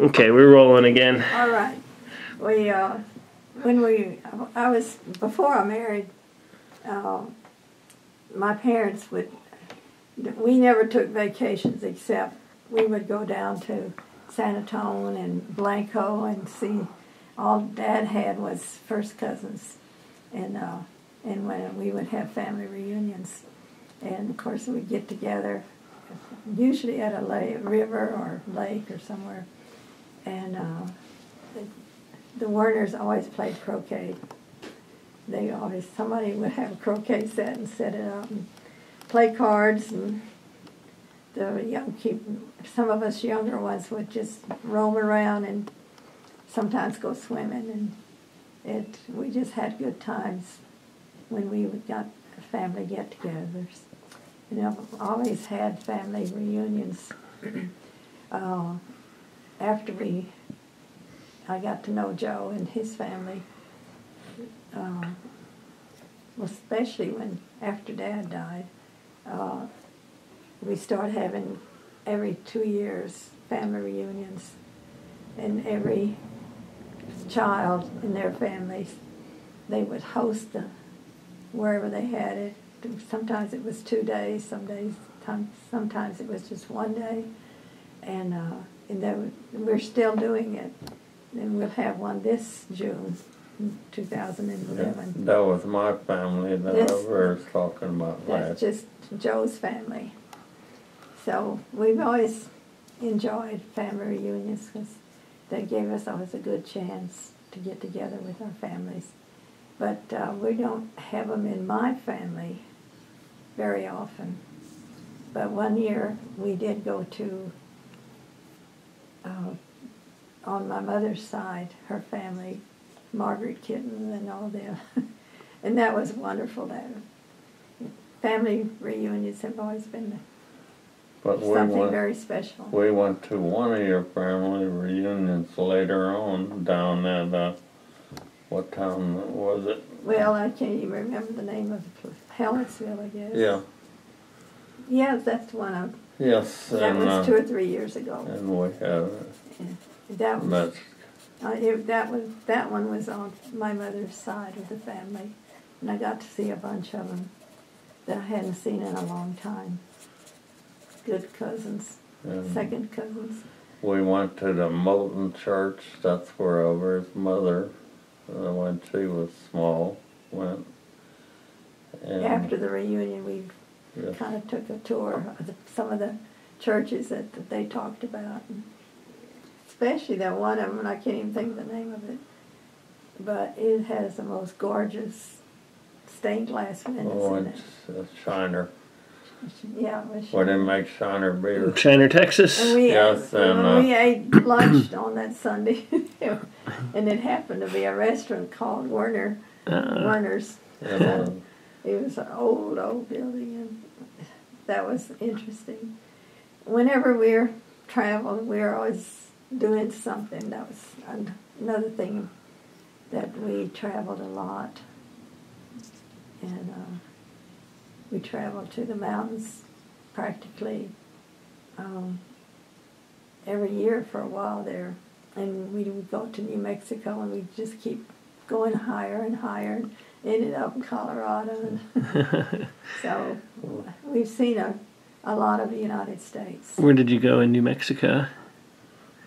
Okay, we're rolling again. All right. Before I married, my parents we never took vacations except we would go down to San Antonio and Blanco and see. All Dad had was first cousins, and when we would have family reunions, and of course we'd get together, usually at a river or lake or somewhere, and the Werners always played croquet. Somebody would have a croquet set and set it up and play cards, and some of us younger ones would just roam around and sometimes go swimming, and we just had good times when we got family get-togethers. I've always had family reunions. After I got to know Joe and his family, especially after Dad died, we started having every 2 years family reunions, and every child in their families, they would host wherever they had it. Sometimes it was 2 days, sometimes it was just 1 day, and we're still doing it, and we'll have one this June, 2011. Yeah, that was my family that I was talking about. That's just Joe's family. So we've always enjoyed family reunions because they gave us always a good chance to get together with our families. But we don't have them in my family very often. But one year we did go to, on my mother's side, her family, Margaret Kitten and all them. And that was wonderful. Family reunions have always been something very special. We went to one of your family reunions later on down at, what town was it? Well, I can't even remember the name of the place. Helensville, I guess. Yeah. Yes, that's one of. Yes. That was 2 or 3 years ago. And we had that one was on my mother's side of the family, and I got to see a bunch of them that I hadn't seen in a long time. Good cousins, second cousins. We went to the Moulton Church. That's where Elvera's mother, when she was small, went. And after the reunion, we kind of took a tour of some of the churches that they talked about. Especially that one of them, and I can't even think of the name of it, but it has the most gorgeous stained glass windows in it. Oh, it's Shiner. Yeah, where they make Shiner beer. Shiner, Texas. And we ate lunch on that Sunday, and it happened to be a restaurant called Werner's. It was an old building, and that was interesting. Whenever we're traveling, we're always doing something. That was another thing, that we traveled a lot, and we traveled to the mountains practically every year for a while there, and we would go to New Mexico, and we'd just keep going higher and higher, and ended up in Colorado. And so we've seen a lot of the United States. Where did you go in New Mexico?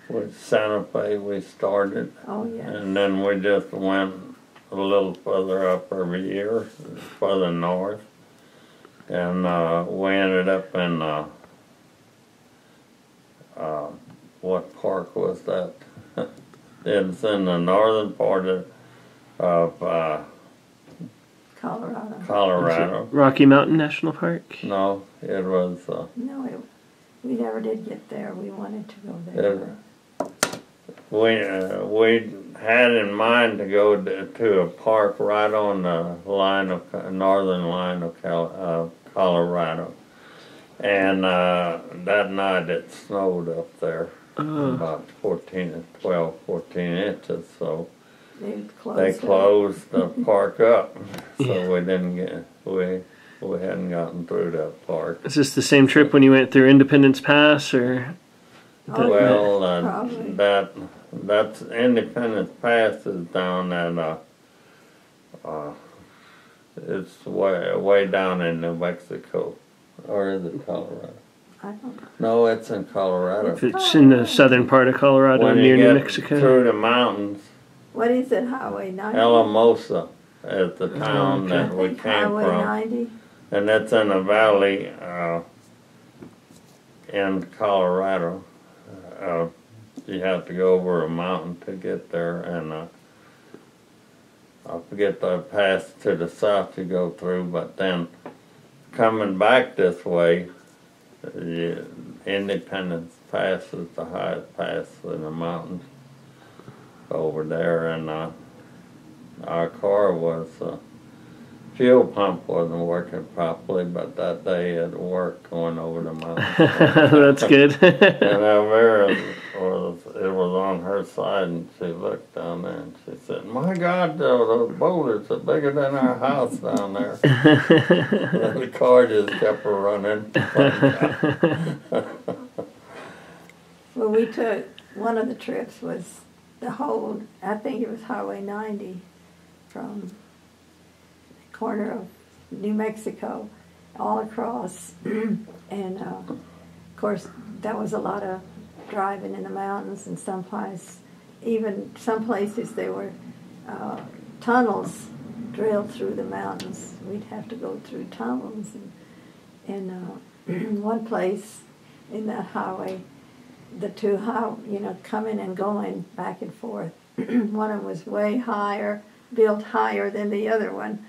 With Santa Fe we started. Oh, yes. And then we just went a little further up every year, further north. And we ended up in, what park was that? It's in the northern part of Colorado. Rocky Mountain National Park? No, it was... no, we never did get there. We wanted to go there. We had in mind to go to a park right on the northern line of Colorado, and that night it snowed up there, about 14 inches. So they closed the park up, so we didn't we hadn't gotten through that park. Is this the same trip when you went through Independence Pass, or? Oh, Well, probably. that's Independence Pass is down at it's way down in New Mexico, or is it Colorado? I don't know. No, it's in Colorado. It's in the southern part of Colorado When near you New get Mexico. through the mountains, What is it, Highway 90? Alamosa is the town okay. I that we think came Highway from. 90. And it's in a valley in Colorado. You have to go over a mountain to get there, and I forget the pass to the south you go through, but then coming back this way, the Independence Pass is the highest pass in the mountains over there, and our car was fuel pump wasn't working properly, but that day it worked going over the mountain. That's good. And Elvera was on her side, and she looked down there and she said, "My God, those boulders are bigger than our house down there." And the car just kept running. Well, we took, one of the trips was the whole, I think it was Highway 90 from the corner of New Mexico all across. And of course, that was a lot of driving in the mountains, and some places there were tunnels drilled through the mountains. We'd have to go through tunnels, and one place in that highway, the two coming and going back and forth. One of them was way higher, built higher than the other one,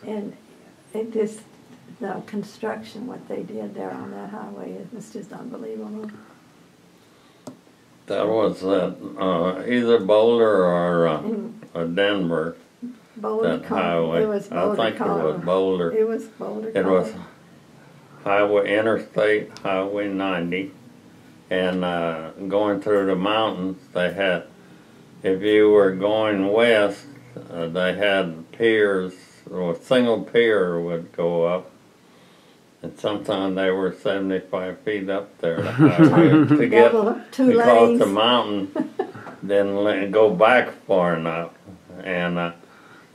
and it just, the construction, what they did there on that highway, it was just unbelievable. That was either Boulder or Denver. Boulder, That highway. It was Boulder, I think Colorado. it was Boulder. It was Boulder, It was Interstate Highway 90, and going through the mountains, they had, if you were going west, they had piers, or a single pier would go up, and sometimes they were 75 feet up there, the highway, to get, two because lanes. the mountain didn't go back far enough, and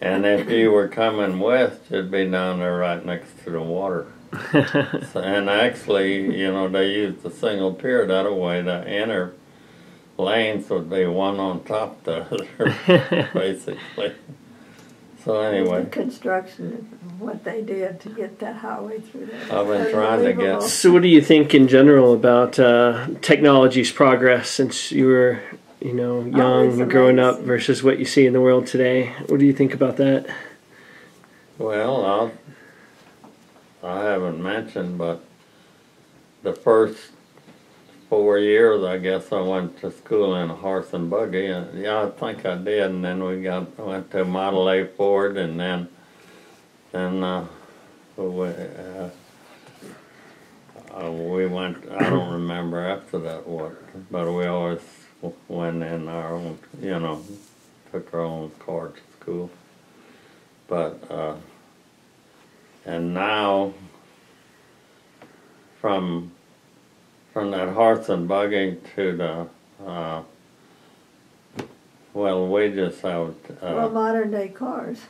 if you were coming west, you'd be down there right next to the water. So, and actually, they used the single pier that way. The inner lanes would be one on top of the other, basically. So anyway. The construction, what they did to get that highway through there. I've been trying to get. So what do you think in general about technology's progress since you were, young and growing up versus what you see in the world today? What do you think about that? Well, I haven't mentioned, but the first 4 years, I guess, I went to school in a horse and buggy. And, yeah, I think I did. And then went to Model A Ford, and then we went. I don't remember after that what, but we always went in our own. Took our own car to school. But and now from that horse and buggy to the we just have modern day cars.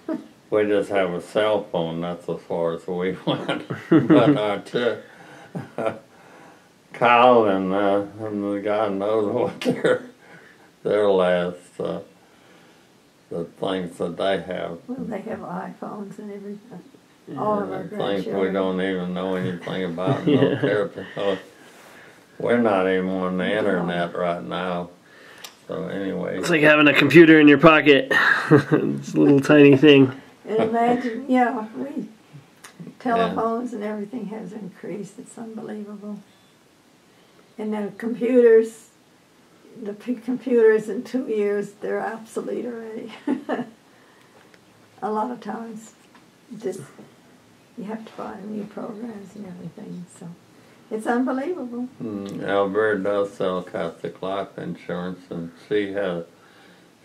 we just have a cell phone. That's as far as we went. But Kyle and the guy knows what their last the things that they have. Well, they have iPhones and everything. All of our Things grandchildren. we don't even know anything about. And don't care because we're not even on the internet right now. So anyway. It's like having a computer in your pocket. It's a little tiny thing. And imagine, telephones and everything has increased. It's unbelievable. And now computers in 2 years, they're obsolete already. A lot of times, just you have to buy new programs and everything. So it's unbelievable. Elvera does sell Catholic life insurance, and she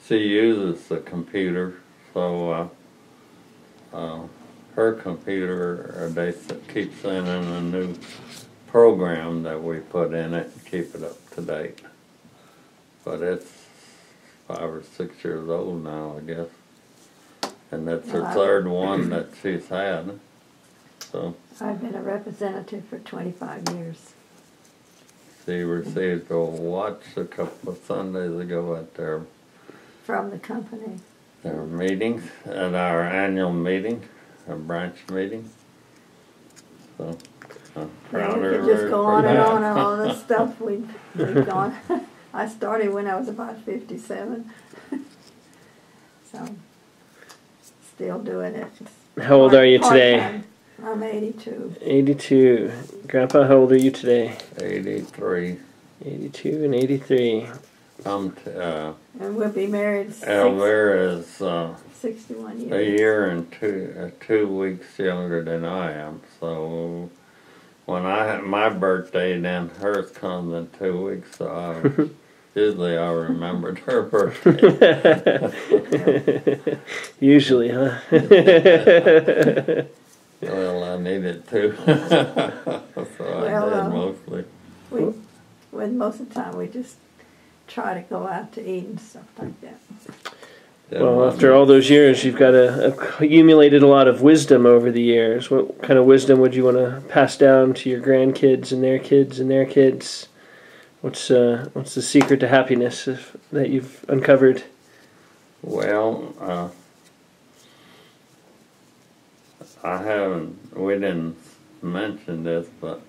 uses the computer. So her computer, they keep sending a new program that we put in it and keep it up to date. but it's 5 or 6 years old now, I guess. And that's her third one that she's had. So I've been a representative for 25 years. she received a watch a couple of Sundays ago at their From the company. Their meetings, at our annual meeting, our branch meeting. So, We could just go on and on and all the stuff we've gone. I started when I was about 57. So, still doing it. How old are you today? I'm 82. 82. Grandpa, how old are you today? 83. 82 and 83. And we'll be married Elvera is 61 years. a year and 2 weeks younger than I am. So when my birthday, then hers comes in 2 weeks. So usually I remembered her birthday. Usually, huh? Well, I needed to. So I did mostly. Most of the time we just try to go out to eat and stuff like that. Well, after all those years, you've got accumulated a lot of wisdom over the years. What kind of wisdom would you want to pass down to your grandkids and their kids and their kids? What's the secret to happiness that you've uncovered? Well, we didn't mention this, but